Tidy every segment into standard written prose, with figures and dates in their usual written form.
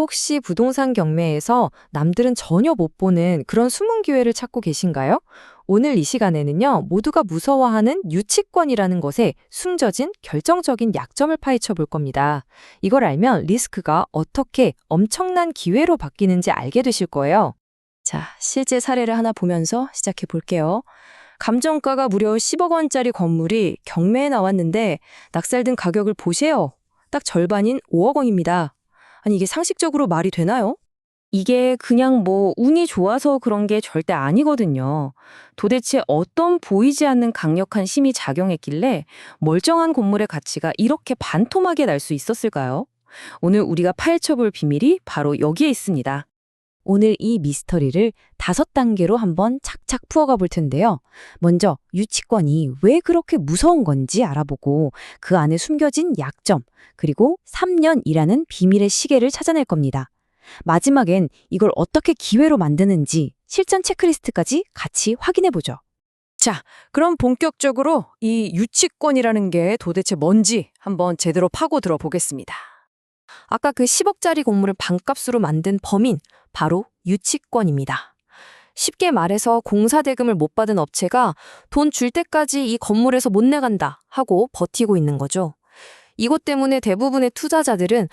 혹시 부동산 경매에서 남들은 전혀 못 보는 그런 숨은 기회를 찾고 계신가요? 오늘 이 시간에는요, 모두가 무서워하는 유치권이라는 것에 숨겨진 결정적인 약점을 파헤쳐 볼 겁니다. 이걸 알면 리스크가 어떻게 엄청난 기회로 바뀌는지 알게 되실 거예요. 자, 실제 사례를 하나 보면서 시작해 볼게요. 감정가가 무려 10억 원짜리 건물이 경매에 나왔는데 낙찰된 가격을 보세요. 딱 절반인 5억 원입니다. 아니, 이게 상식적으로 말이 되나요? 이게 그냥 운이 좋아서 그런 게 절대 아니거든요. 도대체 어떤 보이지 않는 강력한 힘이 작용했길래 멀쩡한 건물의 가치가 이렇게 반토막이 날 수 있었을까요? 오늘 우리가 파헤쳐 볼 비밀이 바로 여기에 있습니다. 오늘 이 미스터리를 5단계로 한번 착착 풀어가 볼 텐데요. 먼저 유치권이 왜 그렇게 무서운 건지 알아보고 그 안에 숨겨진 약점, 그리고 3년이라는 비밀의 시계를 찾아낼 겁니다. 마지막엔 이걸 어떻게 기회로 만드는지 실전 체크리스트까지 같이 확인해 보죠. 자, 그럼 본격적으로 이 유치권이라는 게 도대체 뭔지 한번 제대로 파고들어 보겠습니다. 아까 그 10억짜리 건물을 반값으로 만든 범인, 바로 유치권입니다. 쉽게 말해서 공사대금을 못 받은 업체가 돈 줄 때까지 이 건물에서 못 나간다 하고 버티고 있는 거죠. 이것 때문에 대부분의 투자자들은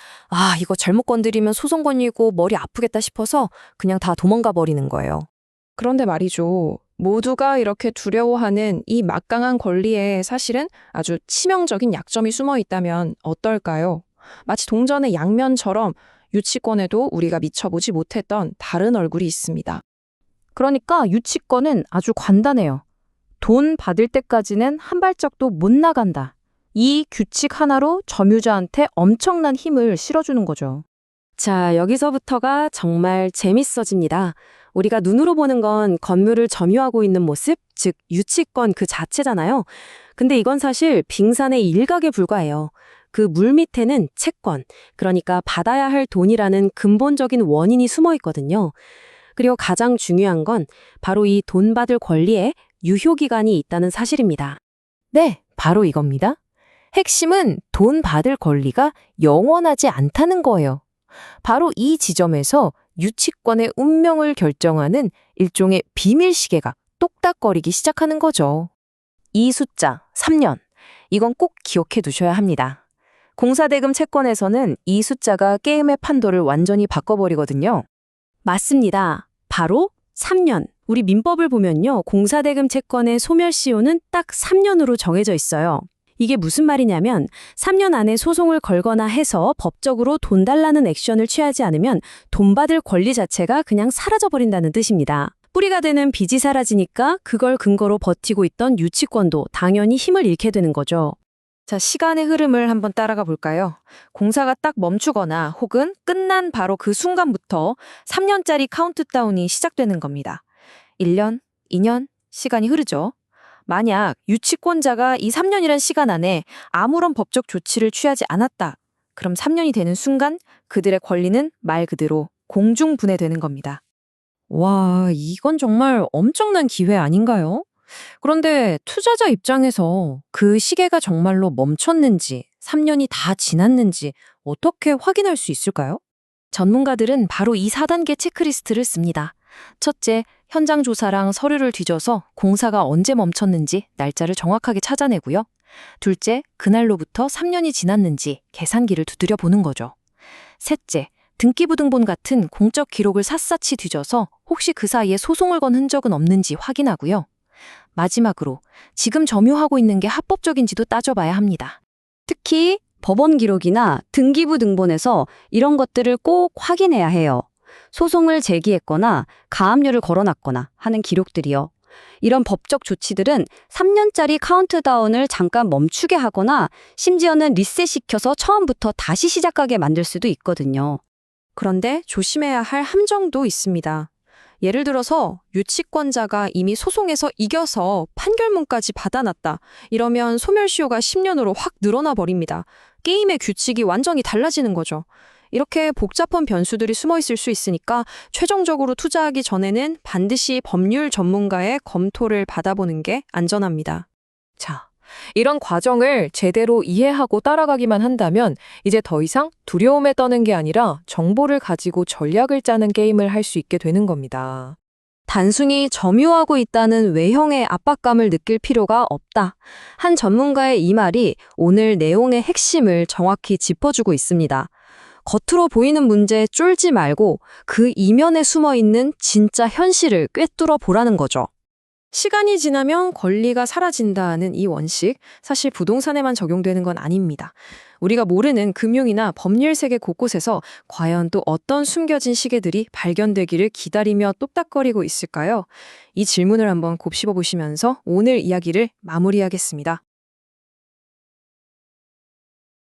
이거 잘못 건드리면 소송 걸리고 머리 아프겠다 싶어서 그냥 다 도망가 버리는 거예요. 그런데 말이죠. 모두가 이렇게 두려워하는 이 막강한 권리에 사실은 아주 치명적인 약점이 숨어 있다면 어떨까요? 마치 동전의 양면처럼 유치권에도 우리가 미쳐보지 못했던 다른 얼굴이 있습니다. 그러니까 유치권은 아주 간단해요. 돈 받을 때까지는 한 발짝도 못 나간다. 이 규칙 하나로 점유자한테 엄청난 힘을 실어주는 거죠. 자, 여기서부터가 정말 재밌어집니다. 우리가 눈으로 보는 건 건물을 점유하고 있는 모습, 즉 유치권 그 자체잖아요. 근데 이건 사실 빙산의 일각에 불과해요. 그 물 밑에는 채권, 그러니까 받아야 할 돈이라는 근본적인 원인이 숨어 있거든요. 그리고 가장 중요한 건 바로 이 돈 받을 권리에 유효기간이 있다는 사실입니다. 네, 바로 이겁니다. 핵심은 돈 받을 권리가 영원하지 않다는 거예요. 바로 이 지점에서 유치권의 운명을 결정하는 일종의 비밀 시계가 똑딱거리기 시작하는 거죠. 이 숫자 3년, 이건 꼭 기억해 두셔야 합니다. 공사대금 채권에서는 이 숫자가 게임의 판도를 완전히 바꿔버리거든요. 맞습니다. 바로 3년. 우리 민법을 보면요. 공사대금 채권의 소멸시효는 딱 3년으로 정해져 있어요. 이게 무슨 말이냐면 3년 안에 소송을 걸거나 해서 법적으로 돈 달라는 액션을 취하지 않으면 돈 받을 권리 자체가 그냥 사라져버린다는 뜻입니다. 뿌리가 되는 빚이 사라지니까 그걸 근거로 버티고 있던 유치권도 당연히 힘을 잃게 되는 거죠. 자, 시간의 흐름을 한번 따라가 볼까요? 공사가 딱 멈추거나 혹은 끝난 바로 그 순간부터 3년짜리 카운트다운이 시작되는 겁니다. 1년, 2년, 시간이 흐르죠. 만약 유치권자가 이 3년이란 시간 안에 아무런 법적 조치를 취하지 않았다. 그럼 3년이 되는 순간 그들의 권리는 말 그대로 공중분해되는 겁니다. 와, 이건 정말 엄청난 기회 아닌가요? 그런데 투자자 입장에서 그 시계가 정말로 멈췄는지, 3년이 다 지났는지 어떻게 확인할 수 있을까요? 전문가들은 바로 이 4단계 체크리스트를 씁니다. 첫째, 현장 조사랑 서류를 뒤져서 공사가 언제 멈췄는지 날짜를 정확하게 찾아내고요. 둘째, 그날로부터 3년이 지났는지 계산기를 두드려 보는 거죠. 셋째, 등기부등본 같은 공적 기록을 샅샅이 뒤져서 혹시 그 사이에 소송을 건 흔적은 없는지 확인하고요. 마지막으로 지금 점유하고 있는 게 합법적인지도 따져봐야 합니다. 특히 법원 기록이나 등기부 등본에서 이런 것들을 꼭 확인해야 해요. 소송을 제기했거나 가압류를 걸어놨거나 하는 기록들이요. 이런 법적 조치들은 3년짜리 카운트다운을 잠깐 멈추게 하거나 심지어는 리셋시켜서 처음부터 다시 시작하게 만들 수도 있거든요. 그런데 조심해야 할 함정도 있습니다. 예를 들어서 유치권자가 이미 소송에서 이겨서 판결문까지 받아놨다. 이러면 소멸시효가 10년으로 확 늘어나 버립니다. 게임의 규칙이 완전히 달라지는 거죠. 이렇게 복잡한 변수들이 숨어 있을 수 있으니까 최종적으로 투자하기 전에는 반드시 법률 전문가의 검토를 받아보는 게 안전합니다. 자, 이런 과정을 제대로 이해하고 따라가기만 한다면 이제 더 이상 두려움에 떠는 게 아니라 정보를 가지고 전략을 짜는 게임을 할 수 있게 되는 겁니다. 단순히 점유하고 있다는 외형의 압박감을 느낄 필요가 없다. 한 전문가의 이 말이 오늘 내용의 핵심을 정확히 짚어주고 있습니다. 겉으로 보이는 문제에 쫄지 말고 그 이면에 숨어 있는 진짜 현실을 꿰뚫어 보라는 거죠. 시간이 지나면 권리가 사라진다는 이 원칙, 사실 부동산에만 적용되는 건 아닙니다. 우리가 모르는 금융이나 법률 세계 곳곳에서 과연 또 어떤 숨겨진 시계들이 발견되기를 기다리며 똑딱거리고 있을까요? 이 질문을 한번 곱씹어 보시면서 오늘 이야기를 마무리하겠습니다.